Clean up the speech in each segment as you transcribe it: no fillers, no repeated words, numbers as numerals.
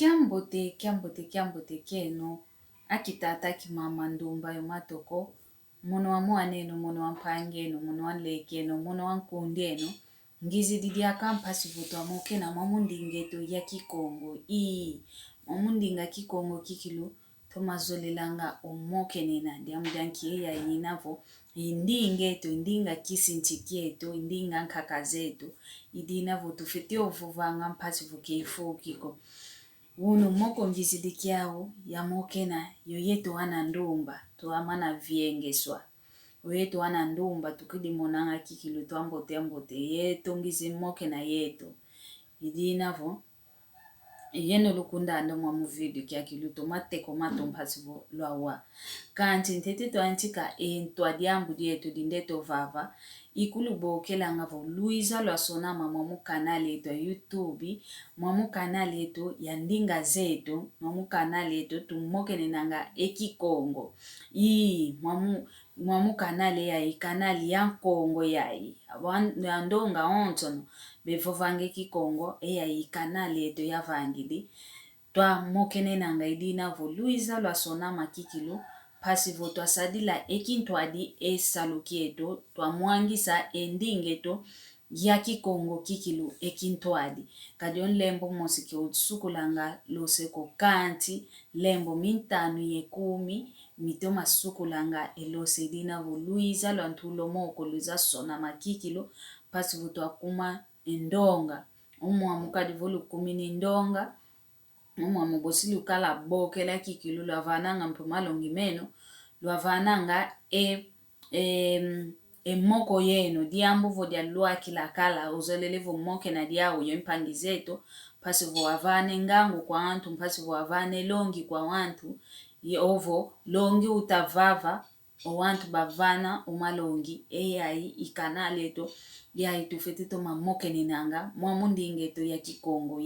Kiambote keno. Akitata kimama ndumba yo matoko. Mono wa mwaneno, mono wa mpangeno, mono wa lekeno, mono wa nkundeno. Ngizi didi akampasi vuto wa moke na mamundingeto ya kikongo. Mamundinga kikongo kikilu. Tomazole langa omoke nena. Diamudankie ya inavo. Indingeto, indinga kisintikieto, indinga nkakazeto. Idinavo tufete ovuvanga mpasi vukeifo kiko. Uno moko njizidi kiao ya mokena yoyeto wana ndumba tuamana viengeswa. Yoyeto wana ndumba tukidi monanga kikilu tuambote yeto ngizi mokena yeto. Idi inavo yeno lukunda ando mwa video kia kiluto mateko mpasivo luawa. Kanti ntete to antika ntwa diambu dieto dindeto vava. Ikulu bokela ngavo Luisa Lwasonama mwamu kanali eto YouTube, mwamu kanali eto yandinga zeto, mwamu kanali eto tumoke nenanga eki Kongo. Mwamu kanali kanali ya Kongo yai. Andonga ontono befovange ki Kongo kanali eto ya vangili. Twa moke nenanga idina vo Luisa Lwasonama kikilu. Pasivo twa sadila ekintwadi salukieto twa muangisa endingeto ya kikongo kikilu ekintwadi kadion lembo mosiki utsukulanga loseko kanti lembo mintanu ye 10 mitoma sukulanga elose dina vo Luisa Lwantulo moko Luisa Sonama kikilu pasivo twa kuma endonga mukadi volu kumini ndonga mugosili ukala bokela kikilu lwavananga mpumalongi meno lwavananga moko yeno diambuvo dia lua kila kala uzolelevo moke na diawo yempangizeto pasivo wavane ngangu kwa wantu pasivo wavane longi kwa wantu ovo longi utavava o wantu bavana umalongi eyai ikanaleto yai tufetito mamoke ninanga mwamundingeto ya kikongo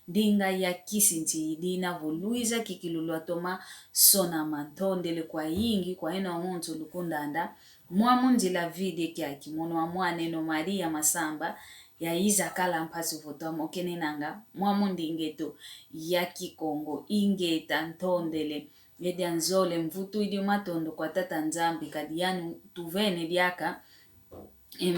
dinga ya kisinti dina vo Luisa kikilulwa toma Sonama ntondele kwa ingi kwa eno onto lukundanda mwamundila vide kia kimono wa mwaneno Maria Masamba ya iza kala mpasi voto moke ninanga mwamundingeto ya kikongo ingeta ntondele yedi anzole mvutu idi matondo kwa tata nzambi kadiyanu tuvene diaka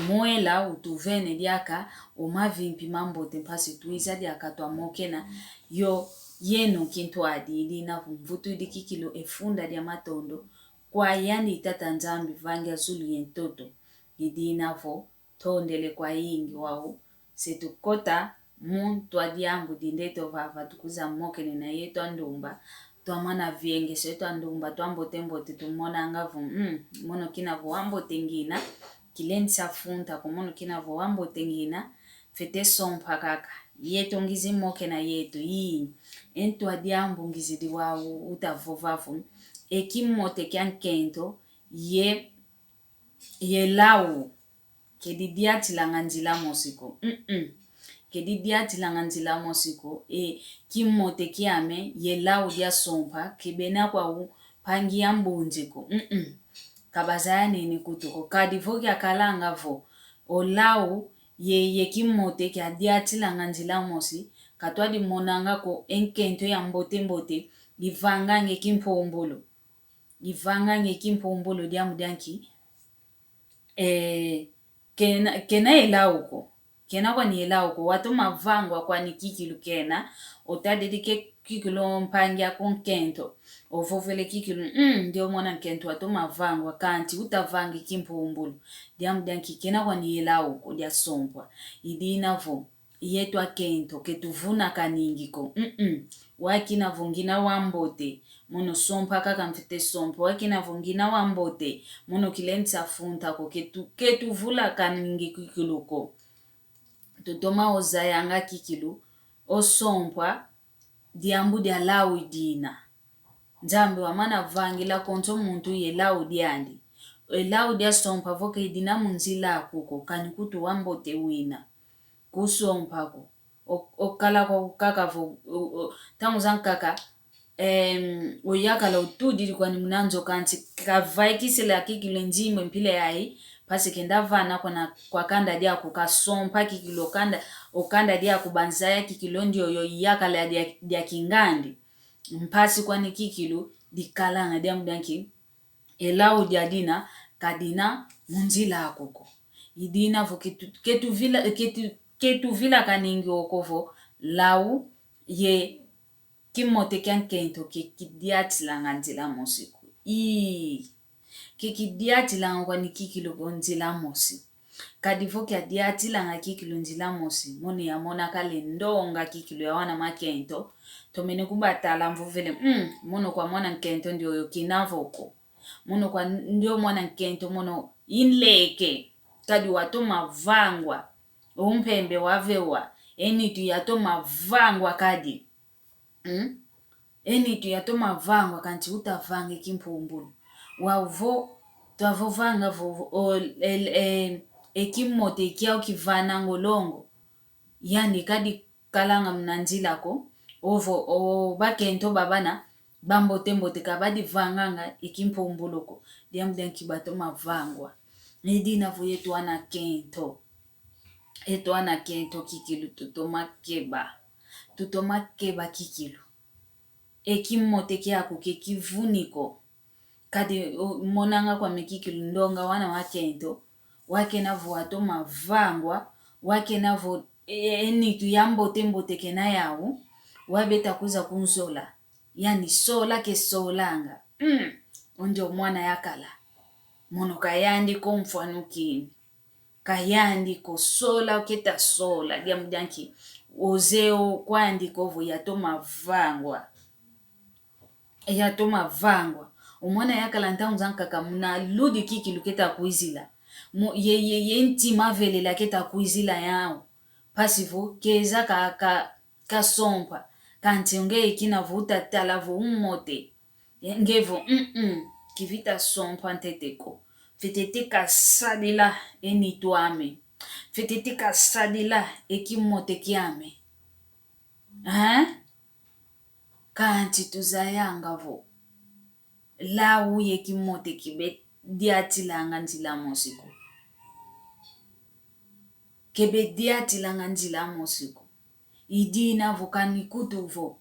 mwela utuvene diaka umavimpi mambote mpasi tuiza diaka twa mokena yo yeno kintu adili na mvutu idi kikilo efunda dia matondo kwa yani tata nzambi vangia zulu yentoto idi navo tondele kwa ingi wao setu kota muntu adiambu dindeto vava tukuza mokene na yeto andumba tuamana vienge setu andumba tuambote tumona ngavu mono kina voambo tengina kilensa funta kumono kina voambo tengina fete sompa kaka yeto ngizi mokena yeto ento adiambu ngizidi wao utavovavu ekimote kyankento ye lau kedidiati langanzila mosiko kedidiati langanzila mosiko kimote kiame ye lau dia sompa kibena kwa pangi ya mbunjiko kabazaya nini kutuko kadivoki akalanga vo o lau ye kimote kia diati langanzila mosi katwadi monanga ko enkento ya mbote ivangange kimpombolo diamu dianki kena elauko kena kwa ni elauko watu mavangwa kwa ni kikilu kena otadedike kikilu mpangia konkento ovovele kikilu ndio mwana nkento watu mavangwa kanti utavangi kimpombolo diamu dianki kena kwa ni elauko dia sompwa idina vo yetu akento ketuvuna kaningiko wakina vungina wambote mono sompa kaka mfite sompa wakina vungina wambote mono kilensa funta ko ketu vula kaningiko kikiluko tutoma ozayanga kikilu o sompa diambu dia lawi dina nzambi wamana vangila konto muntu ye lawi diandi lawi dia sompa voke idina munzila kuko kanikutu wambote wina kusompako okala ko kaka vo tangu zankaka oyakala utudiri kwa ni mnanzo kanti kavaiki sila kikilo njimwe mpile yai pasi kenda vana kwa kanda dia kukasompa kikilo kanda okanda dia kubanzaya kikilo ndio yo yakala dia kingandi mpasi kwani kikilo dikalanga dia mdanki elawo dia dina kadina munzila akoko idina vo ketu vila kaningi okovo lau ye kimote kento kidiati langa nzila mosiku kidiati langa kwani kikilo nzila mosi kadifo kia diati langa kikilo nzila mosi moni ya mona kale ndonga kikilo ya wana makento tomene kubatala mvuvele mono kwa mwana nkento ndio yo kinavoko mono kwa ndio mwana nkento mono inleke kadi watoma vangwa umpembe wavewa enitu yatoma vangwa kadi enitu yatoma vangwa kanti utavange kimpumbulu wavo twavovanga vo ekimote kiao kivana ngolongo yani kadi kalanga mnanzilako ovo bakento babana bambote kabadi vanganga ikimpumbuluko diamden kibatoma vangwa nedina vo yetu ana kento eto ana kento kikilo tutoma keba kikilo ekimote kiako kekivuniko kadi monanga kwa mekikilo ndonga wana wakento wake navo atoma vangwa wake navo enitu yambote kena yao wabeta kuza kunzola yani sola ke solanga onjo mwana yakala mono kayandi ko mfano kini kayandi ko sola keta sola dia mjanki ozeo kwandi kovo yatoma vangwa umwana yakala ntaunzanka kamuna ludi kiki luketa kuizila ye ntima vele la keta kuizila yao pasivo keza ka sompa kanti onge ikina vuta talavo umote ngevo kivita sompa nteteko fetetika sadila enituame fetetika sadila ekimote kiame kanti tuzayanga vo lawu yekimote kibe diatilanga nzila mosiku kebe diatilanga nzila mosiku idina vo kanikutuvo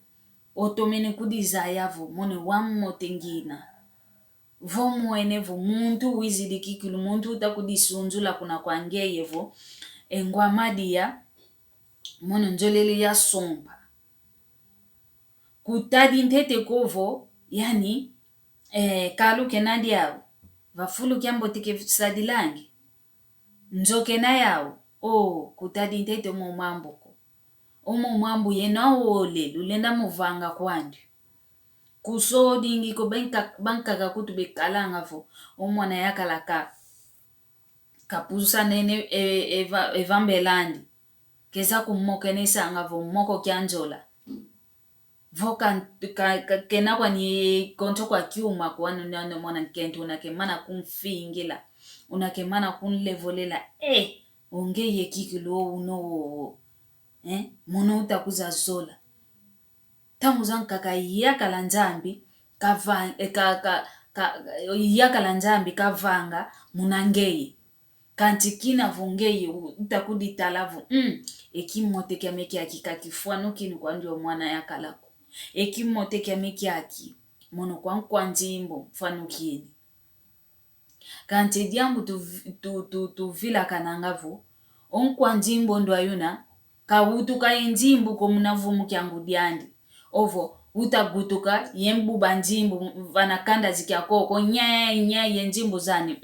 otomene kudizaya vo mone wamote ngina vo mwene vo muntu wizidi kikilu muntu utakudisunzula kuna kwangeye vo engwamadia mono njolele ya sompa kutadi ntete kovo yani kalu kenadi yao vafulu kiambo tike sadilangi njoke na yao kutadi ntete omo mambo yena ole lulenda muvanga kwandi kusodingi ko banka kutube kalanga vo omwana yakala kapusa nene evambelandi keza kumoke nesanga vo moko kyanjola voka kena kwa ni konto kwa kiuma kwa nano mwana nkento unakemana kumfingila unakemana kunlevolela ongeye kikilo uno mono utakuza zola tamuzanka yakala nzambi yakala nzambi kavanga munangeye kanti kina vongeye utakudi talavu ekimote kyameki akikakifwano kinu kwa ndio mwana yakalako ekimote kyameki aki mono kwa nzimbo mfano kini kanti diambu tu vila kanangavo onkwa nzimbo ndo ayuna kawutuka enzimbu komunavumu kyangu diandi ovo utagutuka yembu banzimbu vanakanda zikyakoko nya yenzimbu zani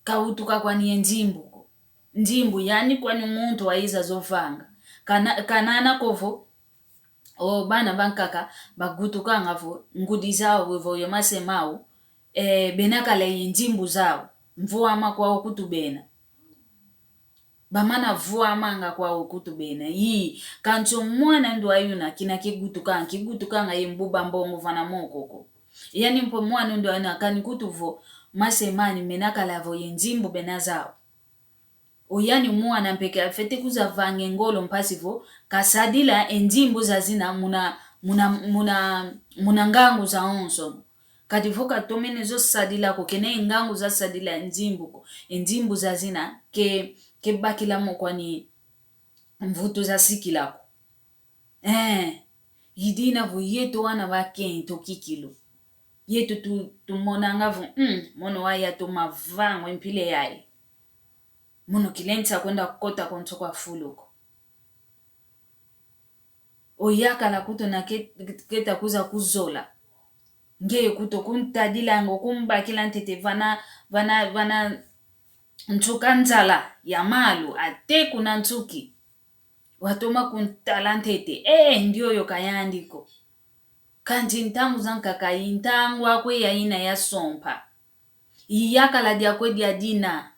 kawutuka kwani yenzimbu nzimbu yani kwani muntu waiza zovanga kanana kovo bana bankaka bagutuka ngavo ngudi zao wevo yomasemao benakala yenzimbu zao mvuama kwao kutubena bamana vuamanga kwao kutubena kancho mwana ndo ayuna kina kigutukanga yembuba mbongo vana mokoko yani mpo mwana ndo ayuna kanikutuvo masemani menakala vo yenzimbu benazao oyani mwana mpeke afete kuza vange ngolo mpasivo kasadila enzimbu zazina muna ngangu za onso kativoka tomene zo sadila ko kene ngangu za sadila enzimbu zazina ke bakila mo kwani mvuto za sikilako yidina vo yeto wana va kento kikilo yeto tu monanga vo mono wa ya to mavango impile yae mono kilenta kwenda kukota konto kwa fuluko oyaka la kuto na keta kuza kuzola ngeye kuto kuntadilango kumbakila ntete vana ntuka nzala ya malu ate kuna ntuki watoma kuntala ntete ndiyo yo kayandiko kanti ntangu zankaka intangu akwe ya ina ya sompa iyaka la diakwe dia dina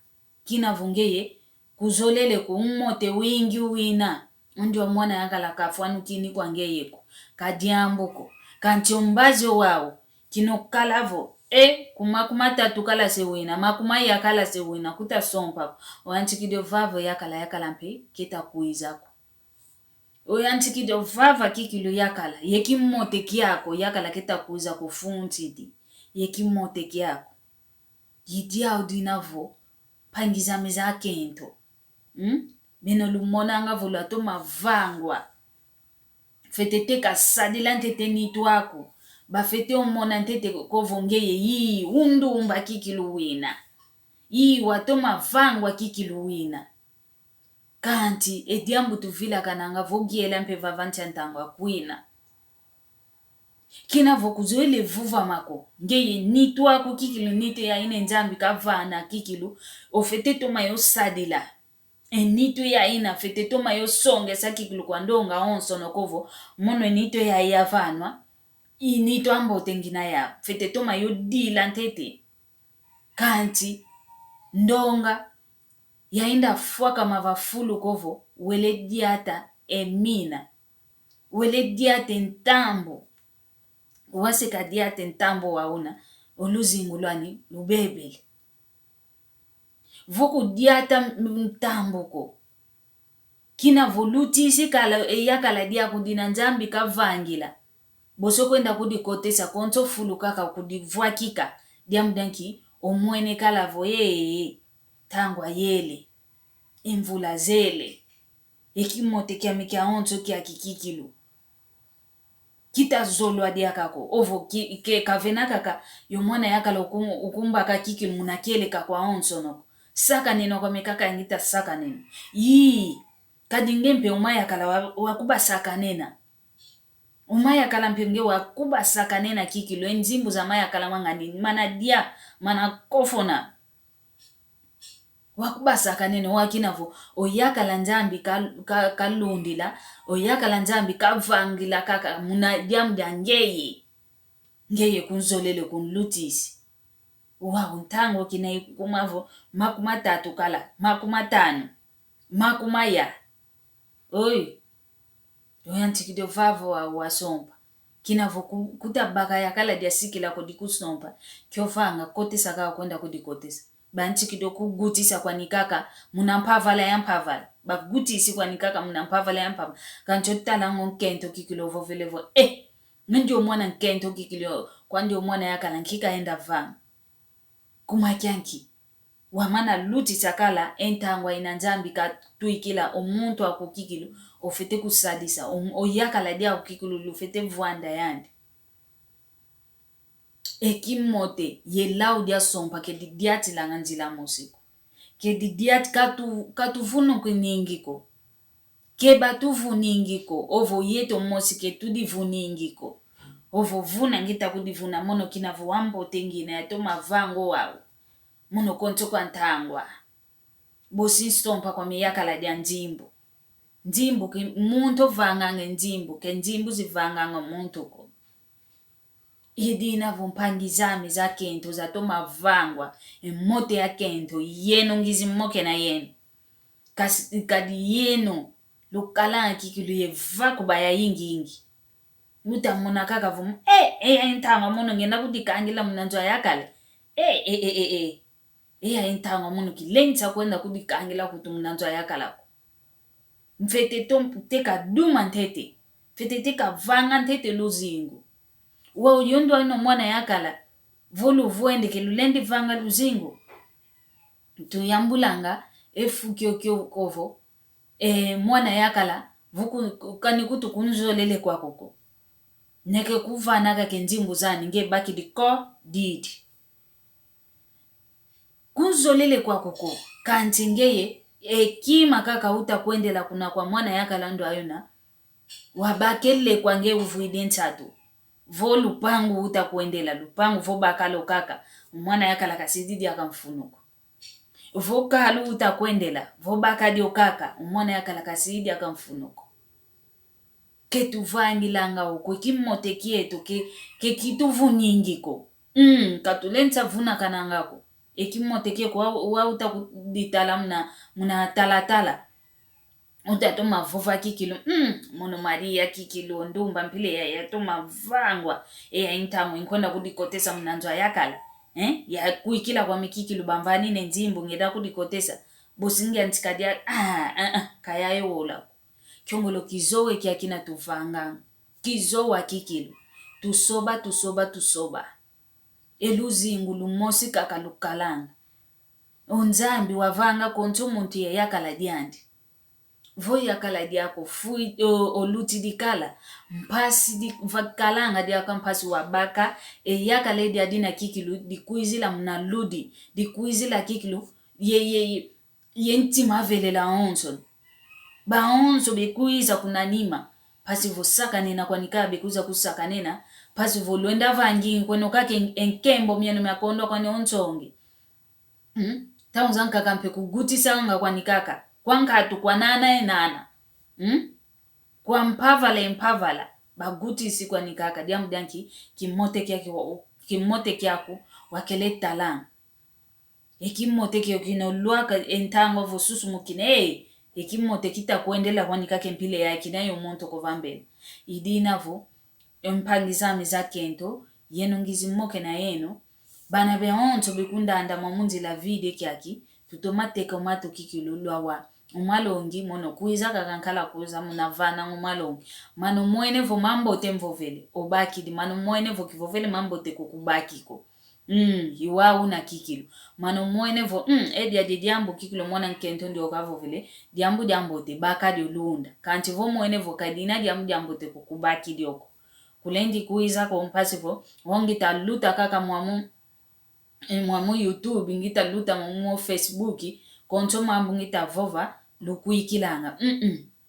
kina vungeye kuzolele ku umote wingi wina ndio mwana yaka la kafwanu kini kwa ngeyeko kadiambuko kanti ombazo wao kino kalavo kuma tatu kala sewina makuma ya kala sewina kuta sompa wanchikidio vavo yakala mpe kita kuizako oyanchikidio vava kikilo yakala yekimote kiako yakala kita kuiza kufuntidi yekimote kiako yidia udinavo pangiza meza kento bino lumonanga vula to mavangwa fetete kasadila ntete nitwako bafete omona ntete kovongeye yi undumba kikiluwina yi watoma vangwa kikiluwina kanti ediambu tuvila kananga vogiela mpe vavanti antangwa kwina kina vokuzoele vuva mako ngeye nitwako kikilu nite ya ine nzambi kavana kikilu ofete toma yo sadila enito ya ina fete toma yo songe sa kikilu kwa ndonga onso nokovo mono enito ya yavanwa inito ambote ngina ya fete toma yo dila ntete kanti ndonga yainda fwaka mavafulu kovo wele diata emina wele diata ntambo waseka diata ntambo wauna oluzingulwani lubebele voku diata ntambo ko kina voluti kala yakala dia kudina nzambi kavangila boso kwenda kudikotesa konto fulu kaka kudivwakika diamdanki omwene kala voye tangwa yele imvula zele ekimote kya mikia onto kya kikikilu kita zolwa diakako ovo ke kavena kaka yomwana yakala ukumbaka kikilu munakele kakwa onso no saka neno kwa mikaka ngita saka neno kadingempe umaya kala wakuba saka nena umaya kala mpenge wakuba saka nena kikilu enzimbu za maya kala wangani mana dia mana kofona wakubasa kanene wakinavo oyakala nzambi kalundila oyakala nzambi kavangila kaka muna diamda ngeye kunzolele kunlutisi ntango kina kumavo makuma tatu kala makuma tano makuma ya oyantikidio vavo wasompa kinavo kutabaka yakala dia sikila kodikusompa kyofanga kotesa kawa kwenda kodikotesa banchikido kugutisa kwa nikaka munampavala ya mpavala bagutisi kwa nikaka munampavala ya mpavala kanchotala nkento kikilovo velevo ndio mwana nkento kikilo kwa ndio mwana yakala nkika enda vanga kumakyanki wamana luti sakala entangwa inanzambi katuikila omuntu akukikilo ofete kusadisa oyakala dia akukikilo lufete vwanda yandi ekimote ye laudia sompa ke didiati langanzila musiko ke didiati katuvunu kuningiko ke batuvu ningiko ovo yeto mosike tudivu ningiko ovo vuna ngita kudivuna mono kinavu wambo tengina ya toma vango wao mono konto kwa ntangwa bosi stompa kwa miyaka la dia nzimbu ke muntu vangange nzimbu ke nzimbu zivanganga muntu ko idina vumpangizami za kento za toma vangwa emote ya kento yeno ngizi mmoke na yeno kadi yeno lukala kikilu ye vakuba ya ingi muta muna kaka vum entanga mono ngena kudikangila munanzwa yakale entanga mono kilengisa kwenda kudikangila kutu munanzwa yakala mfete teka duma ntete fete teka vanga ntete luzingu wa uyondo ino mwana yakala volu vuende ke lulendi vanga luzingu tuyambulanga efu kyo kovo mwana yakala vuku kanikutu kunzolele kwa koko neke kuvana kake nzimbu zani nge baki diko didi kunzolele kwa koko kanti ngeye kima kaka uta kuendela kuna kwa mwana yakala ndo ayona wabakele kwa nge uvuide ntatu vo lupangu uta kuendela lupangu vo bakalo kaka mwana yakala kasididi akamfunuko vo kalu uta kuendela vo bakadio kaka mwana yakala kasididi akamfunuko ketu vangilanga uko kimote kieto ke kituvu nyingiko katulenta vuna kanangako ekimote ke kwa uta kuditala muna talatala utatoma vova kikilo mono maria kikilo ndumba mpile ya toma vangwa ya intamu inkwenda kudikotesa mnanzwa yakala ya kuikila kwa mikikilo bamvani nenzimbu ngeda kudikotesa bosingi antikadia kayayo wola kyongolo kizowe kia kina tuvanga kizowa kikilo tusoba eluzingu lumosi kakalukalanga onzambi wavanga konto muntu ya yakala diandi vo yakala diako fui oluti dikala mpasi di vakalanga diaka mpasi wabaka yakala diadina kikilo dikuizila mnaludi dikuizila kikilo ye ntima velela onson baonzo bekuiza kunanima pasi vosaka nena kwa nikaa bekuiza kusaka nena pasi volwenda vangi kweno kake enkembo miano makondo kwa ne onzonge taunzanka kampe kugutisa nga kwa nikaka kwankatu kwa nana kwa mpavala bagutisi kwa nikaka diamu danki kimote kyako wakele talang ekimote kyo kinoluaka entango vosusu mukine ekimote kita kuendela kwa nikake mpile ya kinayo monto kovambele idinavo empangizami za kento yeno ngizimoke na yeno bana beonto bekunda anda mamunzi la vide kyaki tutomateka umato kikilulwa wa umalongi mono kuiza kakankala kuiza munavana umalongi mano mwene vo mambo temvovele obaki di mano mwene vo kivovele mambo te kukubakiko iwa una kikilo mano mwene vo edi adi diambo kikilo mwana nkento ndi okavovele diambo te baka di ulunda kanti vo mwene vo kadina diambo te kukubaki dioko kulendi kuiza kwa mpasivo wongita luta kaka mwamu YouTube ngita luta mwamu Facebook konto mambu ngita vova lukuikilanga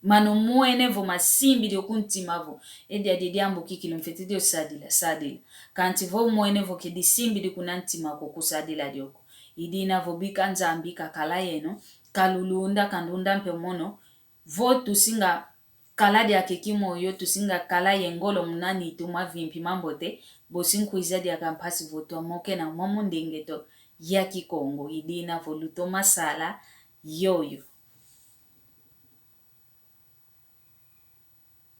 mano mwene vo masimbi dio kuntimavo edi adi diambo kikilo mfete dio sadila kanti vo mwene vo kedi simbi di kunantima kukusadila dioko idina vo bika nzambi kakala yeno kalulunda kandunda mpe mono vo tusinga kala dia kekimo yo tusinga kala yengolo munani ituma vimpi mambote bosinku izadi akampasi voto moke na mamu ndengeto ya kikongo idina voluto masala yoyo